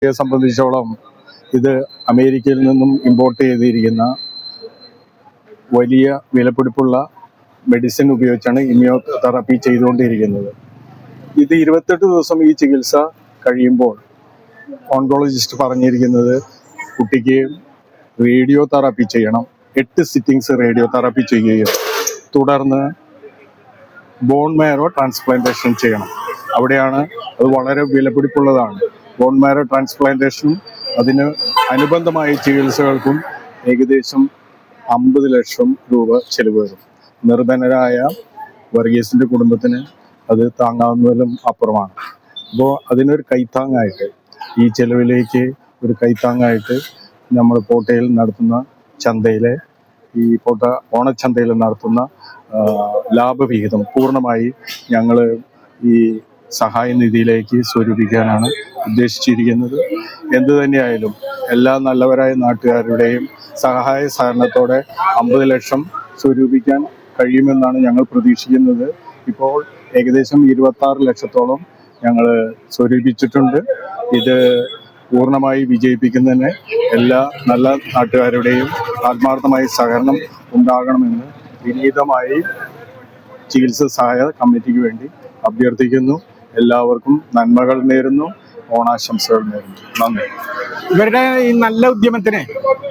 സംബന്ധിച്ചോളം ഇത് അമേരിക്കയിൽ നിന്നും ഇമ്പോർട്ട് ചെയ്തിരിക്കുന്ന വലിയ വിലപിടിപ്പുള്ള മെഡിസിൻ ഉപയോഗിച്ചാണ് ഇമ്മ്യൂണോതെറാപ്പി ചെയ്തുകൊണ്ടിരിക്കുന്നത്. ഇത് 28 ദിവസം ഈ ചികിത്സ കഴിയുമ്പോൾ ഓൺകോളജിസ്റ്റ് പറഞ്ഞിരിക്കുന്നത് കുട്ടിക്ക് റേഡിയോ തെറാപ്പി ചെയ്യണം. 8 സിറ്റിങ്സ് റേഡിയോ തെറാപ്പി ചെയ്യുകയും തുടർന്ന് ബോൺ മാരോ ട്രാൻസ്പ്ലാന്റേഷൻ ചെയ്യണം. അവിടെയാണ് അത് വളരെ വിലപിടിപ്പുള്ളതാണ്. ബോൺ മാരോ ട്രാൻസ്പ്ലാന്റേഷനും അതിന് അനുബന്ധമായ ചികിത്സകൾക്കും ഏകദേശം 50 ലക്ഷം രൂപ ചെലവ് വരും. നിർധനരായ വർഗീസിന്റെ കുടുംബത്തിന് അത് താങ്ങാവുന്നതിലും അപ്പുറമാണ്. അപ്പോൾ അതിനൊരു കൈത്താങ്ങായിട്ട്, ഈ ചെലവിലേക്ക് ഒരു കൈത്താങ്ങായിട്ട് നമ്മൾ പോട്ടയിൽ നടത്തുന്ന ചന്തയിലെ ഈ പോട്ട ഓണച്ചന്തയിൽ നടത്തുന്ന ലാഭവിഹിതം പൂർണ്ണമായി ഞങ്ങൾ ഈ സഹായ നിധിയിലേക്ക് സ്വരൂപിക്കാനാണ് ഉദ്ദേശിച്ചിരിക്കുന്നത്. എന്തു തന്നെയായാലും എല്ലാ നല്ലവരായ നാട്ടുകാരുടെയും സഹായ സഹകരണത്തോടെ 50 ലക്ഷം സ്വരൂപിക്കാൻ കഴിയുമെന്നാണ് ഞങ്ങൾ പ്രതീക്ഷിക്കുന്നത്. ഇപ്പോൾ ഏകദേശം 26 ലക്ഷത്തോളം ഞങ്ങൾ സ്വരൂപിച്ചിട്ടുണ്ട്. ഇത് പൂർണ്ണമായി വിജയിപ്പിക്കുന്നതിന് എല്ലാ നല്ല നാട്ടുകാരുടെയും ആത്മാർത്ഥമായ സഹകരണം ഉണ്ടാകണമെന്ന് വിനീതമായി ചികിത്സാ സഹായ കമ്മിറ്റിക്ക് വേണ്ടി അഭ്യർത്ഥിക്കുന്നു. എല്ലാവർക്കും നന്മകൾ നേരുന്നു, ഓണാശംസകൾ നേരുന്നു. നന്ദി. ഇവരുടെ ഈ നല്ല ഉദ്യമത്തിന്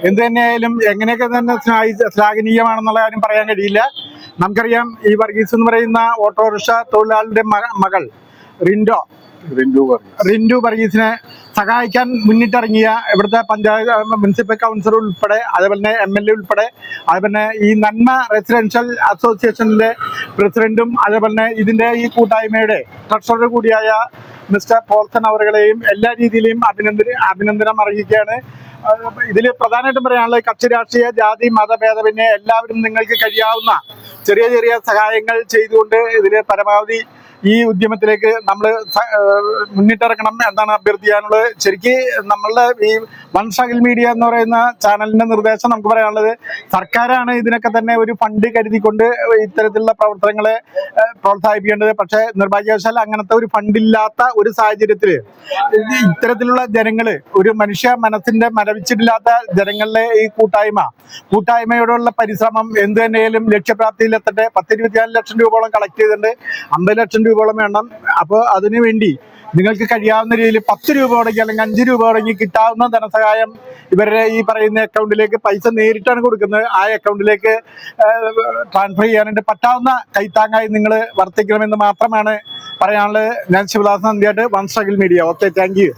എന്ത് തന്നെയായാലും എങ്ങനെയൊക്കെ തന്നെ ശ്ലാഘനീയമാണെന്നുള്ള കാര്യം പറയാൻ കഴിയില്ല. നമുക്കറിയാം, ഈ വർഗീസ് എന്ന് പറയുന്ന ഓട്ടോറിക്ഷ തൊഴിലാളിയുടെ മകൾ റിൻഡു വർഗീസിനെ സഹായിക്കാൻ മുന്നിട്ടിറങ്ങിയ ഇവിടുത്തെ പഞ്ചായത്ത് മുനിസിപ്പൽ കൗൺസിലർ ഉൾപ്പെടെ, അതേപോലെ തന്നെ MLA ഉൾപ്പെടെ, അതേപോലെ ഈ നന്മ റെസിഡൻഷ്യൽ അസോസിയേഷനിലെ പ്രസിഡന്റും, അതേപോലെ തന്നെ ഇതിന്റെ ഈ കൂട്ടായ്മയുടെ ട്രഷറർ കൂടിയായ മിസ്റ്റർ പോൾസൺ അവരുടെയും എല്ലാ രീതിയിലും അഭിനന്ദനം അറിയിക്കുകയാണ്. ഇതിൽ പ്രധാനമായിട്ടും പറയാനുള്ളത് കക്ഷി രാഷ്ട്രീയ ജാതി മതഭേദമന്യേ എല്ലാവരും നിങ്ങൾക്ക് കഴിയാവുന്ന ചെറിയ ചെറിയ സഹായങ്ങൾ ചെയ്തുകൊണ്ട് ഇതിൽ പരമാവധി ഈ ഉദ്യമത്തിലേക്ക് നമ്മൾ മുന്നിട്ടിറക്കണം എന്നാണ് അഭ്യർത്ഥിക്കാനുള്ളത്. ശരിക്ക് നമ്മളുടെ ഈ വൺ സ്ട്രഗിൾ മീഡിയ എന്ന് പറയുന്ന ചാനലിന്റെ നിർദ്ദേശം നമുക്ക് പറയാനുള്ളത്, സർക്കാരാണ് ഇതിനൊക്കെ തന്നെ ഒരു ഫണ്ട് കരുതിക്കൊണ്ട് ഇത്തരത്തിലുള്ള പ്രവർത്തനങ്ങളെ പ്രോത്സാഹിപ്പിക്കേണ്ടത്. പക്ഷേ നിർഭാഗ്യവശാൽ അങ്ങനത്തെ ഒരു ഫണ്ടില്ലാത്ത ഒരു സാഹചര്യത്തിൽ ഇത്തരത്തിലുള്ള ജനങ്ങള്, ഒരു മനുഷ്യ മനസ്സിന്റെ മരവിച്ചിട്ടില്ലാത്ത ജനങ്ങളിലെ ഈ കൂട്ടായ്മയോടുള്ള പരിശ്രമം എന്ത് തന്നെയാലും ലക്ഷ്യപ്രാപ്തിയിലെത്തട്ടെ. 10-24 ലക്ഷം രൂപയോളം കളക്ട് ചെയ്തിട്ടുണ്ട്. 50 ലക്ഷം രൂപയോളം വേണം. അപ്പോൾ അതിനു വേണ്ടി നിങ്ങൾക്ക് കഴിയാവുന്ന രീതിയിൽ 10 രൂപ തുടങ്ങി അല്ലെങ്കിൽ 5 രൂപ തുടങ്ങി കിട്ടാവുന്ന ധനസഹായം ഇവരുടെ ഈ പറയുന്ന അക്കൗണ്ടിലേക്ക് പൈസ നേരിട്ടാണ് കൊടുക്കുന്നത്. ആ അക്കൗണ്ടിലേക്ക് ട്രാൻസ്ഫർ ചെയ്യാനായിട്ട് പറ്റാവുന്ന കൈത്താങ്ങായി നിങ്ങൾ വർത്തിക്കണമെന്ന് മാത്രമാണ് പറയാനുള്ളത്. ഞാൻ ശിവദാസൻ നന്ദിയായിട്ട്, one struggle media. Okay, thank U.